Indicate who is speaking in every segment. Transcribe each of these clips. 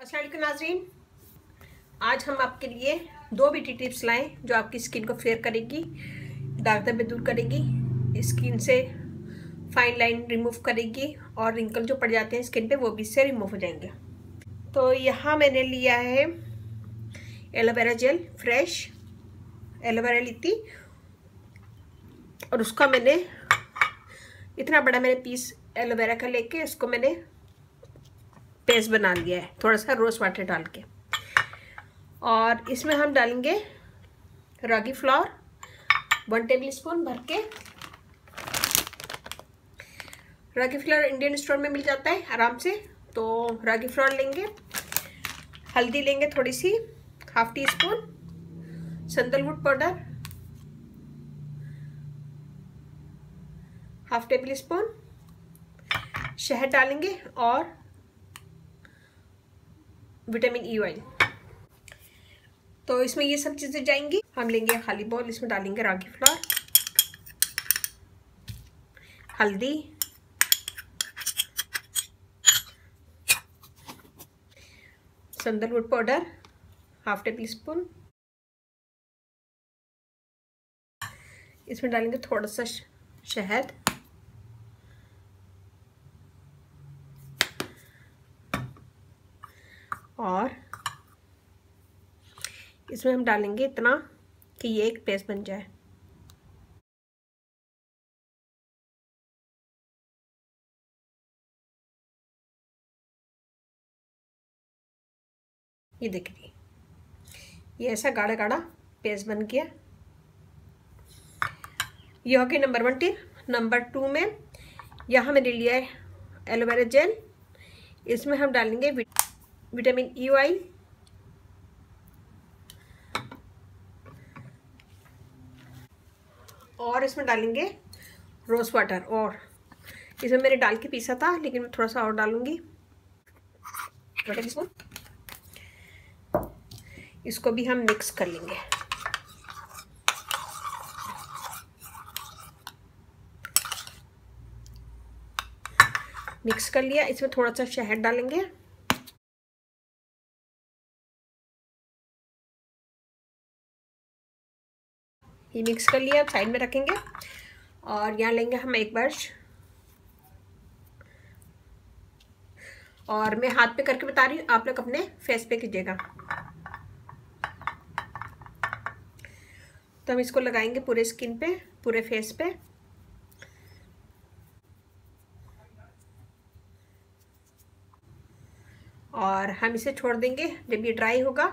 Speaker 1: अस्सलाम वालेकुम नाज़रीन, आज हम आपके लिए दो ब्यूटी टिप्स लाएं जो आपकी स्किन को फेयर करेगी, दाग धब्बे दूर करेगी, स्किन से फाइन लाइन रिमूव करेगी और रिंकल जो पड़ जाते हैं स्किन पे वो भी इससे रिमूव हो जाएंगे। तो यहाँ मैंने लिया है एलोवेरा जेल, फ्रेश एलोवेरा ली थी और उसका मैंने इतना बड़ा मैंने पीस एलोवेरा का लेके उसको मैंने पेस्ट बना लिया है, थोड़ा सा रोज वाटर डाल के। और इसमें हम डालेंगे रागी फ्लावर 1 टेबल स्पून भर के। रागी फ्लावर इंडियन स्टोर में मिल जाता है आराम से, तो रागी फ्लावर लेंगे। हल्दी लेंगे थोड़ी सी, 1/2 teaspoon. Sandalwood powder 1/2 table spoon. शहद डालेंगे और विटामिन ई ऑयल। तो इसमें ये सब चीजें जाएंगी। हम लेंगे खाली बॉल, इसमें डालेंगे रागी फ्लावर, हल्दी, सैंडलवुड पाउडर 1/2 टेबल स्पून। इसमें डालेंगे थोड़ा सा शहद और इसमें हम डालेंगे इतना कि ये एक पेस्ट बन जाए। ये देखिए, ये ऐसा गाढ़ा गाढ़ा पेस्ट बन गया। ये हो गया नंबर 1 टिप। नंबर 2 में यहाँ मैंने लिया है एलोवेरा जेल। इसमें हम डालेंगे विटामिन ई ऑयल और इसमें डालेंगे रोज वाटर। और इसमें मैंने डाल के पीसा था, लेकिन मैं थोड़ा सा और डालूंगी। इसको भी हम मिक्स कर लेंगे। मिक्स कर लिया। इसमें थोड़ा सा शहद डालेंगे। ये मिक्स कर लिया, साइड में रखेंगे। और यहाँ लेंगे हम एक ब्रश और मैं हाथ पे करके बता रही हूँ, आप लोग अपने फेस पे कीजिएगा। तो हम इसको लगाएंगे पूरे स्किन पे, पूरे फेस पे। और हम इसे छोड़ देंगे, जब ये ड्राई होगा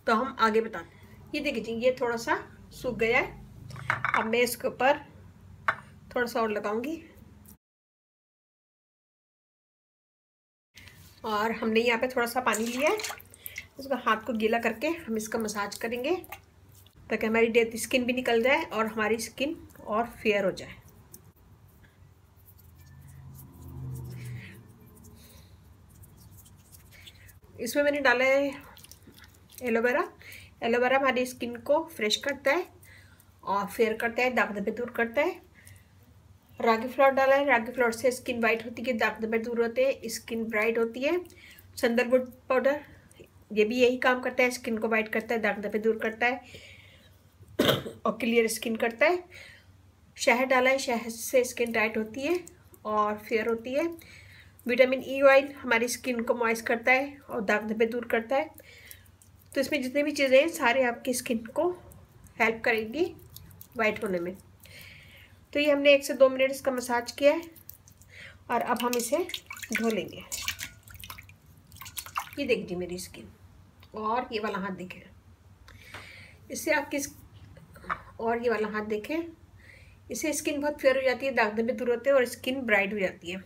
Speaker 1: तो हम आगे बताते हैं। ये देखिए, ये थोड़ा सा सूख गया है। अब मैं इसके ऊपर थोड़ा सा और लगाऊंगी। और हमने यहाँ पे थोड़ा सा पानी लिया है, उसका हाथ को गीला करके हम इसका मसाज करेंगे ताकि हमारी डेड स्किन भी निकल जाए और हमारी स्किन और फेयर हो जाए। इसमें मैंने डाला है एलोवेरा। एलोवेरा हमारी स्किन को फ्रेश करता है और फेयर करता है, दाग धब्बे दूर करता है। रागी फ्लावर डाला है, रागी फ्लावर से स्किन वाइट होती है, दाग धब्बे दूर होते हैं, स्किन ब्राइट होती है। सैंडलवुड पाउडर ये भी यही काम करता है, स्किन को वाइट करता है, दाग धब्बे दूर करता है और क्लियर स्किन करता है। शहद डाला है, शहद से स्किन टाइट होती है और फेयर होती है। विटामिन ई ऑयल हमारी स्किन को मॉइस्ट करता है और दाग धब्बे दूर करता है। तो इसमें जितनी भी चीज़ें हैं सारे आपकी स्किन को हेल्प करेगी वाइट होने में। तो ये हमने 1 से 2 मिनट इसका मसाज किया है और अब हम इसे धो लेंगे। ये देखिए मेरी स्किन, और ये वाला हाथ देखें, इससे आपकी और ये वाला हाथ देखें, इससे स्किन बहुत फेयर हो जाती है, दाग धब्बे दूर होते हैं और स्किन ब्राइट हो जाती है।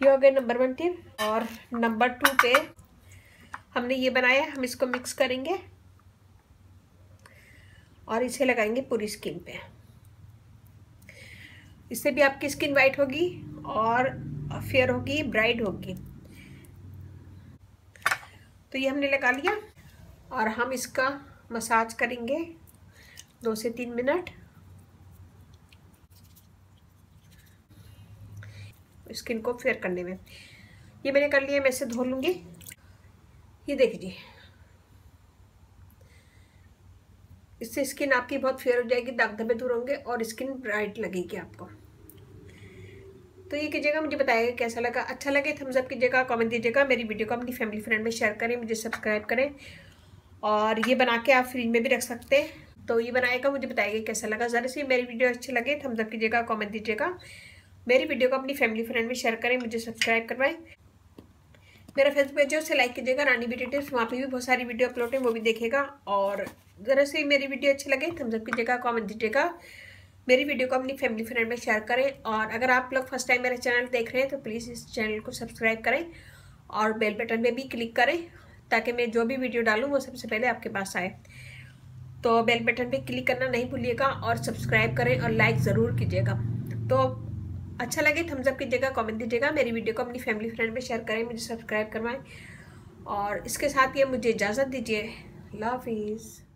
Speaker 1: ये हो गया नंबर 1 टिप। और नंबर 2 पे हमने ये बनाया, हम इसको मिक्स करेंगे और इसे लगाएंगे पूरी स्किन पे। इससे भी आपकी स्किन वाइट होगी और फेयर होगी, ब्राइट होगी। तो ये हमने लगा लिया और हम इसका मसाज करेंगे 2 से 3 मिनट स्किन को फेयर करने में। ये मैंने कर लिया, मैं इसे धो लूँगी। ये देखिए, इससे स्किन आपकी बहुत फेयर हो जाएगी, दाग धब्बे दूर होंगे और स्किन ब्राइट लगेगी आपको। तो ये कीजिएगा, मुझे बताइएगा कैसा लगा। अच्छा लगे थम्स अप कीजिएगा, कमेंट दीजिएगा, मेरी वीडियो को अपनी फैमिली फ्रेंड में शेयर करें, मुझे सब्सक्राइब करें। और ये बना के आप फ्रिज में भी रख सकते हैं। तो ये बनाएगा, मुझे बताइएगा कैसा लगा। ज़रा सी मेरी वीडियो अच्छी लगे थम्स अप कीजिएगा, कमेंट दीजिएगा, मेरी वीडियो को अपनी फैमिली फ्रेंड में शेयर करें, मुझे सब्सक्राइब करवाएं। मेरा फेसबुक पेज है, उसे लाइक कीजिएगा, रानी ब्यूटी टिप्स, वहाँ पे भी बहुत सारी वीडियो अपलोड है, वो भी देखेगा। और ज़रा सी मेरी वीडियो अच्छी लगे थम्स अप कीजिएगा, कमेंट दीजिएगा, मेरी वीडियो को अपनी फैमिली फ्रेंड में शेयर करें। और अगर आप लोग फर्स्ट टाइम मेरा चैनल देख रहे हैं तो प्लीज़ इस चैनल को सब्सक्राइब करें और बेल बटन पे भी क्लिक करें, ताकि मैं जो भी वीडियो डालूँ वो सबसे पहले आपके पास आए। तो बेल बटन पे क्लिक करना नहीं भूलिएगा और सब्सक्राइब करें और लाइक ज़रूर कीजिएगा। तो अच्छा लगे थम्स अप कीजिएगा, कमेंट दीजिएगा, मेरी वीडियो को अपनी फैमिली फ्रेंड में शेयर करें, मुझे सब्सक्राइब करवाएं। और इसके साथ ये मुझे इजाज़त दीजिए। अल्लाह हाफिज़।